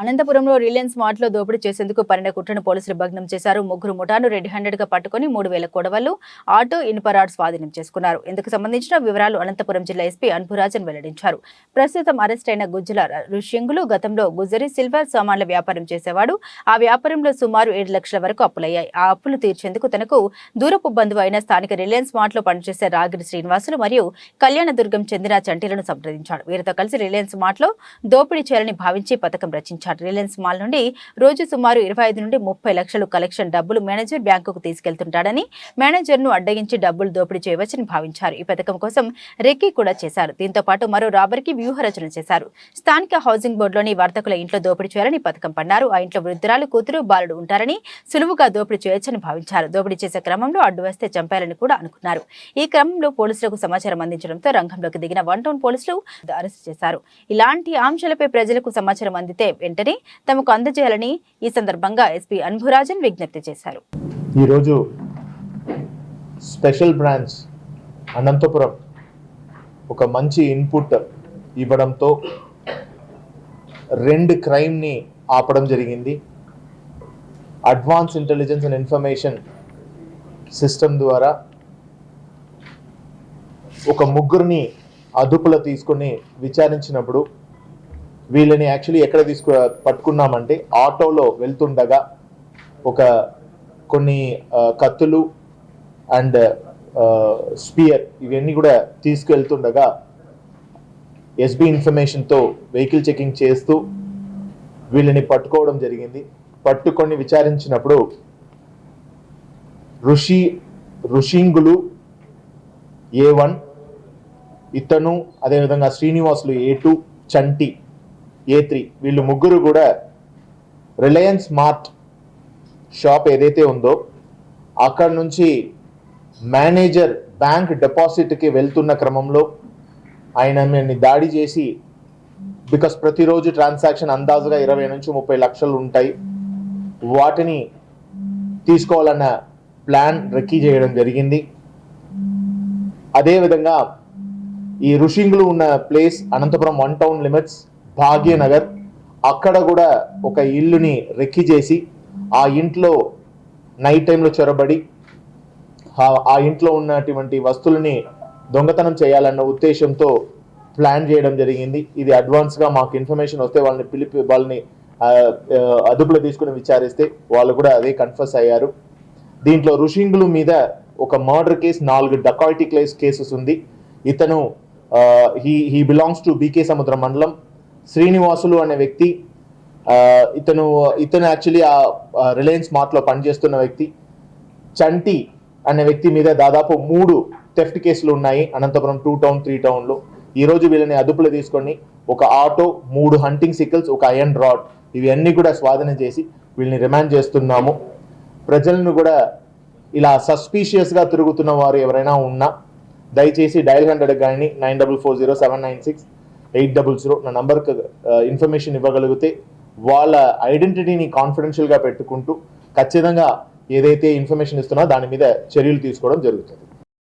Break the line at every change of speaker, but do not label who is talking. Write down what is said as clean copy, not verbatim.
అనంతపురంలో Reliance mart లో దోపిడీ చేసేందుకు పన్నెండు కుట్రను పోలీసులు భగ్నం చేశారు. ముగ్గురు ముఠాను రెడ్ హ్యాండెడ్ గా పట్టుకుని 3,000 కొడవళ్లు, ఆటో, ఇనుప రాడ్ స్వాధీనం చేసుకున్నారు. ఇందుకు సంబంధించిన వివరాలు అనంతపురం జిల్లా ఎస్పీ అన్బురాజన్ వెల్లడించారు. ప్రస్తుతం అరెస్ట్ అయిన గుజ్జల ఋష్యంగులు గతంలో గుజరీ సిల్వర్ సామాన్ల వ్యాపారం చేసేవాడు. ఆ వ్యాపారంలో సుమారు 7 లక్షల వరకు అప్పులయ్యాయి. ఆ అప్పులు తీర్చేందుకు తనకు దూరపు బంధువు అయిన స్థానిక రిలయన్స్ మార్ట్ లో పనిచేసే రాగిరి శ్రీనివాసులు మరియు కళ్యాణదుర్గం చెందిన చంటీలను సంప్రదించాడు. వీరితో కలిసి రిలయన్స్ మార్ట్ లో దోపిడీ చేయాలని భావించి పథకం రచించారు. రిలయన్స్ మాల్ నుండి రోజు సుమారు 25 నుండి 30 లక్షలు కలెక్షన్ డబ్బులు మేనేజర్ బ్యాంకుకు తీసుకెళ్తుంటాడని, మేనేజర్ ను అడ్డగించి డబ్బులు దోపిడీ చేయవచ్చని భావించారు. ఈ పథకం కోసం రెక్కీ కూడా చేశారు. దీంతో పాటు మరో రాబరికి వ్యూహరచన చేశారు. స్థానిక హౌసింగ్ బోర్డులోని వర్తకుల ఇంట్లో దోపిడీ చేయాలని పథకం పన్నారు. ఆ ఇంట్లో వృద్ధురాలు, కూతురు, బాలుడు ఉంటారని సులువుగా దోపిడీ చేయొచ్చని భావించారు. దోపిడీ చేసే క్రమంలో అడ్డు వస్తే చంపాలని కూడా అనుకున్నారు. ఈ క్రమంలో పోలీసులకు సమాచారం అందించడంతో రంగంలోకి దిగిన 1 టౌన్ పోలీసులు అరెస్ట్ చేశారు. ఇలాంటి అంశాలపై ప్రజలకు సమాచారం అందితే వెంటనే తమకు అందజేయాలని ఈ సందర్భంగా ఎస్పీ అన్బురాజన్ విజ్ఞప్తి చేశారు.
ఈరోజు స్పెషల్ బ్రాంచ్ అనంతపురం ఒక మంచి ఇన్పుట్ ఇవ్వడంతో 2 క్రైమ్ని ఆపడం జరిగింది. Advance intelligence and information system ద్వారా ఒక ముగ్గురిని అదుపులో తీసుకొని విచారించినప్పుడు వీళ్ళని యాక్చువల్లీ ఎక్కడ పట్టుకున్నామంటే ఆటోలో వెళ్తుండగా కొన్ని కత్తులు అండ్ స్పియర్ ఇవన్నీ కూడా తీసుకెళ్తుండగా ఎస్బీ ఇన్ఫర్మేషన్తో వెహికల్ చెకింగ్ చేస్తూ వీళ్ళని పట్టుకోవడం జరిగింది. పట్టుకొని విచారించినప్పుడు ఋషింగులు A1, ఇతను అదేవిధంగా శ్రీనివాసులు A2, చంటి A3 వీళ్ళు ముగ్గురు కూడా రిలయన్స్ మార్ట్ షాప్ ఏదైతే ఉందో అక్కడ నుంచి మేనేజర్ బ్యాంక్ డిపాజిట్కి వెళ్తున్న క్రమంలో ఆయనని దాడి చేసి, బికాస్ ప్రతిరోజు ట్రాన్సాక్షన్ అందాజుగా 20 నుంచి 30 లక్షలు ఉంటాయి, వాటిని తీసుకోవాలన్న ప్లాన్ రెక్కీ చేయడం జరిగింది. అదేవిధంగా ఈ ఋషింగులు ఉన్న place Anantapur 1 town limits Bhagyanagar, అక్కడ కూడా ఒక ఇల్లుని రెక్కీ చేసి ఆ ఇంట్లో నైట్ టైంలో చొరబడి ఆ ఇంట్లో ఉన్నటువంటి వస్తువులని దొంగతనం చేయాలన్న ఉద్దేశంతో ప్లాన్ చేయడం జరిగింది. ఇది అడ్వాన్స్గా మాకు ఇన్ఫర్మేషన్ వస్తే వాళ్ళని అదుపులో తీసుకుని విచారిస్తే వాళ్ళు కూడా అదే కన్ఫర్స్ అయ్యారు. దీంట్లో ఋషింగులు మీద ఒక మర్డర్ కేసు, 4 డకాయిటీ కేసెస్ ఉంది. ఇతను హీ బిలాంగ్స్ టు బీకే సముద్రం మండలం. శ్రీనివాసులు అనే వ్యక్తి ఇతను యాక్చువల్లీ రిలయన్స్ మార్ట్లో పనిచేస్తున్న వ్యక్తి. చంటి అనే వ్యక్తి మీద దాదాపు 3 థెఫ్ట్ కేసులు ఉన్నాయి అనంతపురం 2 టౌన్ 3 టౌన్లో. ఈరోజు వీళ్ళని అదుపులో తీసుకొని ఒక ఆటో, 3 హంటింగ్ సికిల్స్, ఒక ఐరన్ రాడ్ ఇవన్నీ కూడా స్వాధీనం చేసి వీళ్ళని రిమాండ్ చేస్తున్నాము. ప్రజలను కూడా ఇలా సస్పీషియస్గా తిరుగుతున్న వారు ఎవరైనా ఉన్నా దయచేసి డయల్ 100 కానీ 9440799680 నా నంబర్కి ఇన్ఫర్మేషన్ ఇవ్వగలిగితే వాళ్ళ ఐడెంటిటీని కాన్ఫిడెన్షియల్గా పెట్టుకుంటూ ఖచ్చితంగా ఏదైతే ఇన్ఫర్మేషన్ ఇస్తున్నా దాని మీద చర్యలు తీసుకోవడం జరుగుతుంది.